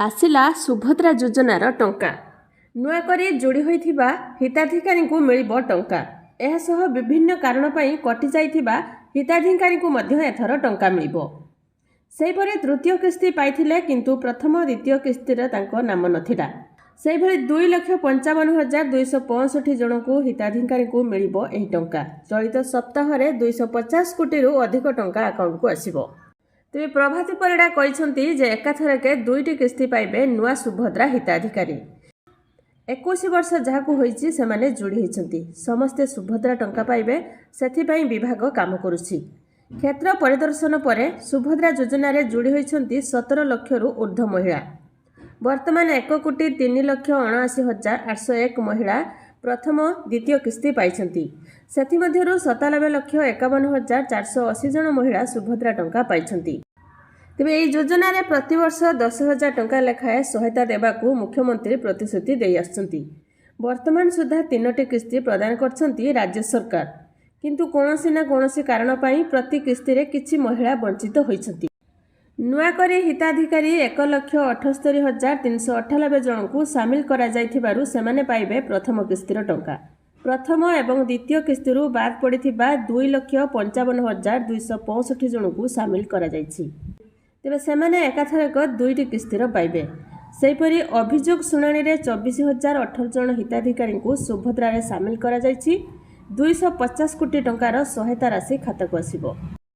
आसिला सुभद्रा योजनार टंका नुआ करी जोड़ी होइथिबा हिताधिकारी को मिलिबो टंका। एहासह विभिन्न कारण पई कटि जाइथिबा हिताधिकारी को मध्य एथर टंका मिलिबो। सेहिपरि तृतीय किस्ती पाइथिले किंतु प्रथम द्वितीय किस्तीर तांको नाम नथिला। सेहिभଳି 2,55,265 जनकू हिताधिकारी को मिलिबो एही टंका। चलित सप्ताह रे 250 कोटी रु अधिक टंका अकाउंट को आसीबो। तेज प्रभाती परिड़ा कहते जे एकाथरके 2टी किस्ती पाइबे नुआ सुभद्रा हिताधिकारी। 21 वर्ष जहाकू होईची सेमाने जोड़ी होती समस्ते सुभद्रा टंका पाइबे सेथिपाई विभाग काम करुछि। क्षेत्र परिदर्शन पर सुभद्रा योजना रे जोड़ी होती 17 लाख रु ऊर्ध्व महिला। वर्तमान 1,03,79,801 महिला प्रथम द्वितीय किस्ती पाइछंती। सेथिमध्यरु 97,51,480 जन महिला सुभद्रा टंका पाइछंती। तेबे एही योजना रे प्रतिवर्ष 10,000 टंका लेखाए सहायता देबाकू मुख्यमंत्री प्रतिश्रुति देई आछंती। वर्तमान सुधा 3टी किस्ती प्रदान करछंती राज्य सरकार, किंतु कोनोसी ना कोनोसी कारण पई प्रति किस्ती रे किछि महिला वंचित होइछंती। नुआ करी हिताधिकारी 1,78,398 जनकू सामिल करा जाइथिबारु सेमाने पाइबे प्रथम किस्तीर टंका। प्रथम एवं द्वितीय किस्तीरु बाद पड़िथिबा 2,55,265 जनकू सामिल करा जाइछि। तेबे सेमाने एकाथरक 2टी किस्तीर पाइबे। सेहिपरि अभियोग शुणाणी रे 24,018 जन हिताधिकारी को सुभद्रा रे सामिल करा जाइछि। 250 कोटी टंकार सहायता राशि खाताक आसिबो।